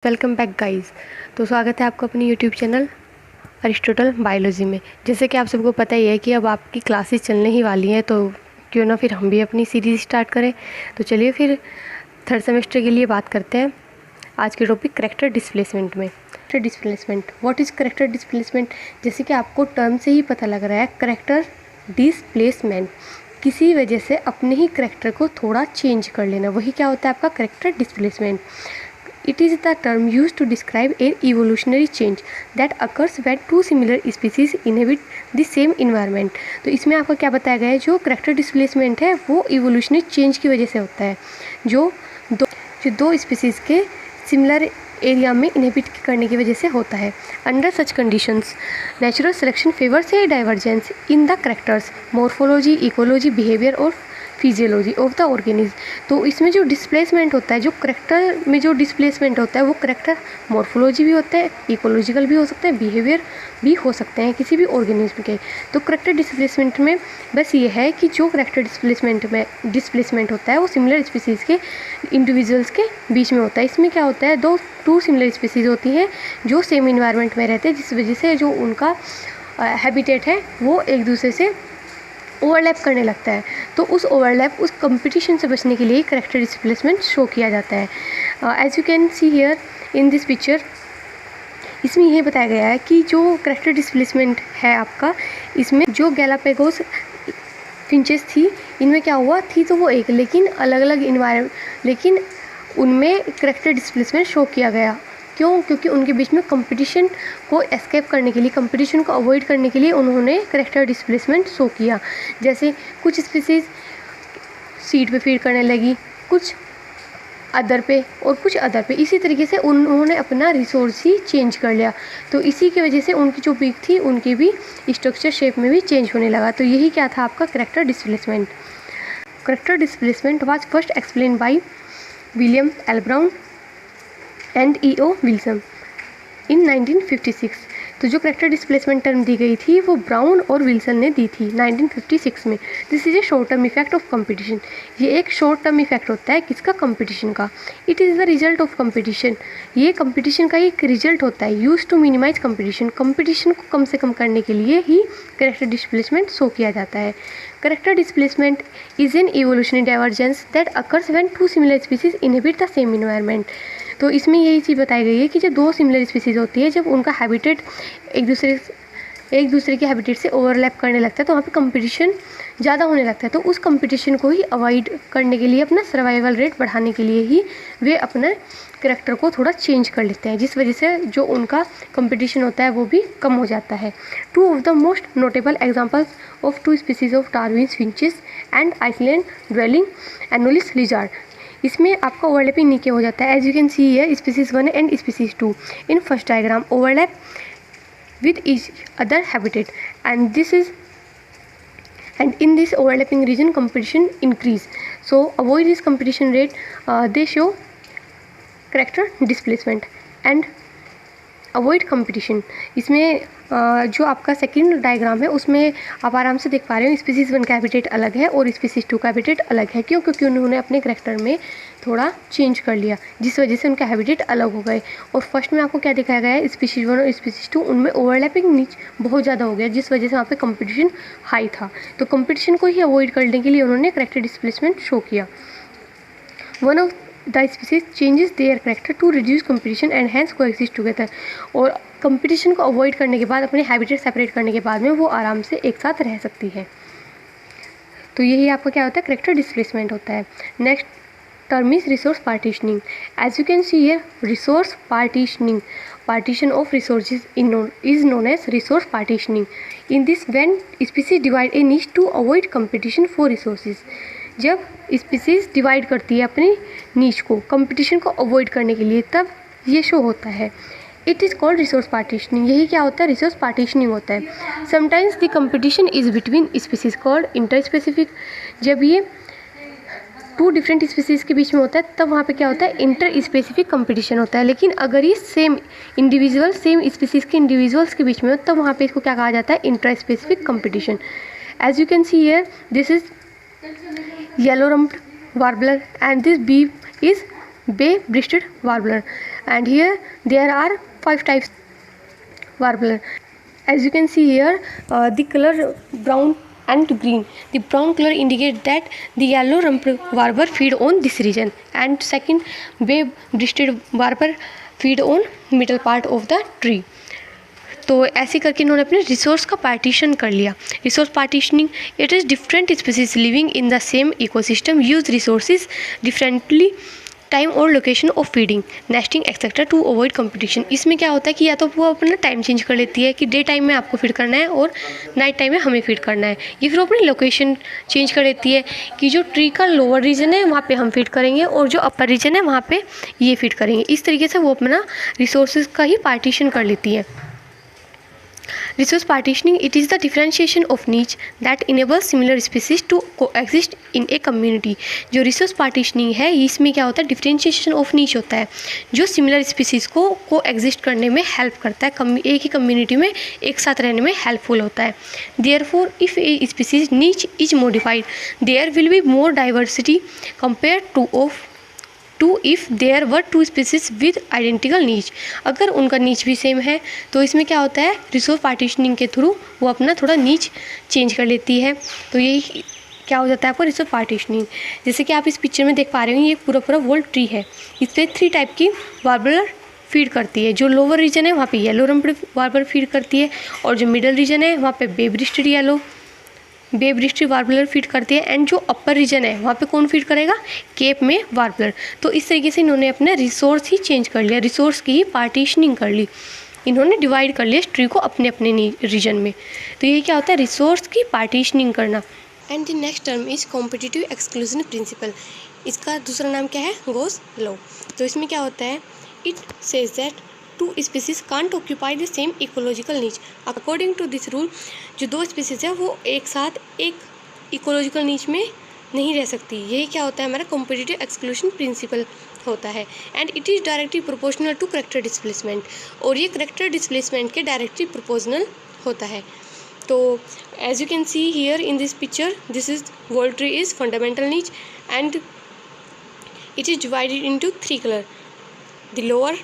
Welcome back guys. तो स्वागत है आपको अपने यूट्यूब चैनल अरिस्टोटल बायोलॉजी में। जैसे कि आप सबको पता ही है कि अब आपकी क्लासेस चलने ही वाली हैं, तो क्यों ना फिर हम भी अपनी सीरीज़ स्टार्ट करें। तो चलिए फिर थर्ड सेमेस्टर के लिए बात करते हैं। आज के टॉपिक करैक्टर डिस्प्लेसमेंट में। Character displacement, what is character displacement? जैसे कि आपको टर्म से ही पता लग रहा है, करैक्टर डिस्प्लेसमेंट किसी वजह से अपने ही करैक्टर को थोड़ा चेंज कर लेना, वही क्या होता है आपका character displacement. It is the term used to describe an evolutionary change that occurs when two similar species inhabit the same environment। तो इसमें आपको क्या बताया गया है, जो करेक्टर डिस्प्लेसमेंट है वो इवोल्यूशनरी चेंज की वजह से होता है, जो दो स्पीसीज़ के सिमिलर एरिया में इनहेबिट करने की वजह से होता है। Under such conditions natural selection favours A divergence in the characters morphology, ecology, behaviour और फिजियोलॉजी ऑफ द ऑर्गेनिज्म। तो इसमें जो डिस्प्लेसमेंट होता है, जो करेक्टर में जो डिस्प्लेसमेंट होता है वो करेक्टर मोर्फोलॉजी भी होता है, इकोलॉजिकल भी हो सकता है, बिहेवियर भी हो सकते हैं किसी भी ऑर्गेनिज्म के। तो करेक्टर डिस्प्लेसमेंट में बस ये है कि जो करेक्टर डिस्प्लेसमेंट होता है वो सिमिलर स्पीसीज़ के इंडिविजुअल्स के बीच में होता है। इसमें क्या होता है, टू सिमिलर स्पीसीज़ होती हैं जो सेम इन्वायरमेंट में रहते हैं, जिस वजह से जो उनका हैबिटेट है वो एक दूसरे से ओवरलैप करने लगता है। तो उस ओवरलैप, उस कंपटीशन से बचने के लिए करेक्टर डिस्प्लेसमेंट शो किया जाता है। As you can see here in this picture, इसमें यह बताया गया है कि जो करेक्टर डिस्प्लेसमेंट है आपका, इसमें जो गैलापागोस फिंचेस थी, इनमें क्या हुआ थी, तो वो एक लेकिन अलग अलग इन्वायरमेंट, लेकिन उनमें करेक्टर डिस्प्लेसमेंट शो किया गया। क्यों? क्योंकि उनके बीच में कंपटीशन को एस्केप करने के लिए, कंपटीशन को अवॉइड करने के लिए उन्होंने करेक्टर डिस्प्लेसमेंट शो किया। जैसे कुछ स्पीसीज़ सीड पे फीड करने लगी, कुछ अदर पे और कुछ अदर पे, इसी तरीके से उन्होंने अपना रिसोर्स ही चेंज कर लिया। तो इसी की वजह से उनकी जो बीक थी उनकी भी स्ट्रक्चर शेप में भी चेंज होने लगा। तो यही क्या था आपका character displacement. Character displacement was first explain by William L Brown and E.O. Wilson in 1956। तो जो करेक्टर डिस्प्लेसमेंट टर्म दी गई थी वो ब्राउन और विल्सन ने दी थी 1956 में। This is a short term effect of competition. ये एक शॉर्ट टर्म इफेक्ट होता है किसका? कंपटीशन का। It is the result of competition, ये कंपटीशन का एक रिजल्ट होता है। Use to minimize competition, competition को कम से कम करने के लिए ही करेक्टर डिस्प्लेसमेंट शो किया जाता है। Character displacement is an evolutionary divergence that occurs when two similar species inhabit the same environment. तो इसमें यही चीज़ बताई गई है कि जो दो सिमिलर स्पीसीज़ होती है, जब उनका हैबिटेट एक दूसरे के हैबिटेट से ओवरलैप करने लगता है तो वहाँ पे कंपटीशन ज़्यादा होने लगता है। तो उस कंपटीशन को ही अवॉइड करने के लिए, अपना सर्वाइवल रेट बढ़ाने के लिए ही वे अपने करैक्टर को थोड़ा चेंज कर लेते हैं, जिस वजह से जो उनका कंपटीशन होता है वो भी कम हो जाता है। Two of the most notable examples of two species of Darwin's finches and island dwelling anolis lizard. इसमें आपका ओवरलैपिंग नीचे हो जाता है। As you can see here, species 1 and species 2 in first diagram overlap with each other habitat, and in this overlapping region competition increase. So avoid this competition rate, they show character displacement and avoid competition. इसमें जो आपका second diagram है उसमें आप आराम से देख पा रहे हो, स्पीसीज़ 1 का हैबिटेट अलग है और स्पीसीज़ 2 का हैबिटेट अलग है। क्यों? क्योंकि उन्होंने अपने करैक्टर में थोड़ा चेंज कर लिया, जिस वजह से उनका हैबिटेट अलग हो गए। और फर्स्ट में आपको क्या दिखाया गया है, स्पीसीज़ 1 और स्पीसीज़ 2 उनमें ओवरलैपिंग नीच बहुत ज़्यादा हो गया, जिस वजह से वहाँ पे कंपटीशन हाई था। तो कंपटीशन को ही अवॉइड करने के लिए उन्होंने करैक्टर डिस्प्लेसमेंट शो किया। One of the species changes their character to reduce competition and hence coexist together. और कंपटीशन को अवॉइड करने के बाद, अपने हैबिटेट सेपरेट करने के बाद में वो आराम से एक साथ रह सकती है। तो यही आपका क्या होता है, करैक्टर डिस्प्लेसमेंट होता है। Next term is resource partitioning. As you can see here, resource partitioning, partition of resources is known as resource partitioning. In this, when species divide a niche to avoid competition for resources, जब species divide करती है अपनी नीच को competition को avoid करने के लिए, तब ये शो होता है। It is called resource partitioning. यही क्या होता है, रिसोर्स पार्टीशनिंग होता है। Sometimes the competition is between species called inter specific. जब ये टू डिफरेंट स्पीसीज़ के बीच में होता है तब वहाँ पे क्या होता है, इंटर स्पेसिफिक कंपटीशन होता है। लेकिन अगर ये सेम स्पीसीज़ के इंडिविजुअल्स के बीच में हो तब वहाँ पे इसको क्या कहा जाता है, interspecific competition. As you can see here, this is yellow rumped warbler and this bee is bay-breasted warbler. and here there are 5 types warbler. As you can see here, the color brown and green. The brown color indicates that the yellow rumped warbler feed on this region, and second, wave-breasted warbler feed on middle part of the tree. तो ऐसे करके इन्होंने अपने resource का partition कर लिया. Resource partitioning, it is different species living in the same ecosystem use resources differently, time और location of feeding, nesting etcetera to avoid competition. इसमें क्या होता है कि या तो वो अपना टाइम चेंज कर लेती है कि डे टाइम में आपको फीड करना है और नाइट टाइम में हमें फीड करना है, या फिर अपनी लोकेशन चेंज कर लेती है कि जो ट्री का लोअर रीजन है वहाँ पे हम फीड करेंगे और जो अपर रीजन है वहाँ पे ये फीड करेंगे. इस तरीके से वो अपना रिसोर्सेज का ही पार्टीशन कर लेती है. Resource partitioning, it is the differentiation of niche that enables similar species to coexist in a community. जो resource partitioning है इसमें क्या होता है, differentiation of niche होता है जो similar species को coexist करने में help करता है, एक ही community में एक साथ रहने में helpful होता है. Therefore, if a species niche is modified, there will be more diversity compared to if there were two species with identical niche. अगर उनका नीच भी सेम है तो इसमें क्या होता है, रिसोर्स पार्टीशनिंग के थ्रू वो अपना थोड़ा नीच चेंज कर लेती है. तो यही क्या हो जाता है आपको रिसोर्स पार्टीशनिंग. जैसे कि आप इस पिक्चर में देख पा रहे हो, ये पूरा वोल्ड ट्री है. इस पर 3 टाइप की वार्बलर फीड करती है. जो लोअर रीजन है वहाँ पे येलो रम्प्ड वार्बलर फीड करती है, और जो मिडल रीजन है वहाँ पे वेव-ब्रेस्टेड वार्बलर फीड करती है, एंड जो अपर रीजन है वहाँ पे कौन फीड करेगा, केप में वार्बलर. तो इस तरीके से इन्होंने अपना रिसोर्स ही चेंज कर लिया, रिसोर्स की ही पार्टीशनिंग कर ली. इन्होंने डिवाइड कर लिया ट्री को अपने अपने रीजन में. तो ये क्या होता है, रिसोर्स की पार्टीशनिंग करना. And the next term is competitive exclusion principle. इसका दूसरा नाम क्या है, गोस लॉ. तो इसमें क्या होता है, it says that two species can't occupy the same ecological niche. According to this rule, जो 2 species है वो एक साथ एक इकोलॉजिकल नीच में नहीं रह सकती. यही क्या होता है, हमारा कॉम्पिटिटिव एक्सक्लूजन प्रिंसिपल होता है. And it is directly proportional to character displacement, और ये करेक्टर डिस्प्लेसमेंट के डायरेक्टली प्रोपोर्शनल होता है. तो as you can see here in this picture, this is world tree is fundamental niche and it is divided into 3 colour, the lower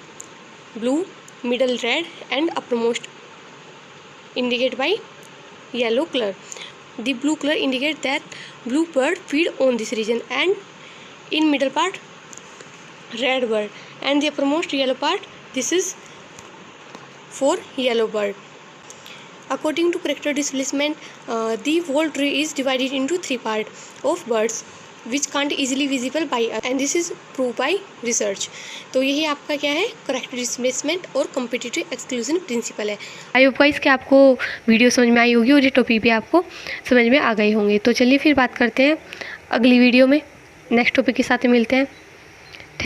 blue, middle red, and uppermost indicated by yellow color. The blue color indicates that blue bird feed on this region, and in middle part red bird, and the uppermost yellow part, this is for yellow bird. According to character displacement, the whole tree is divided into 3 parts of birds which can't easily visible by us, and this is proved by research. तो यही आपका क्या है, character displacement और competitive exclusion principle है. I hope guys कि आपको video समझ में आई होगी और ये टॉपिक भी आपको समझ में आ गए होंगे. तो चलिए फिर बात करते हैं अगली वीडियो में, नेक्स्ट टॉपिक के साथ मिलते हैं.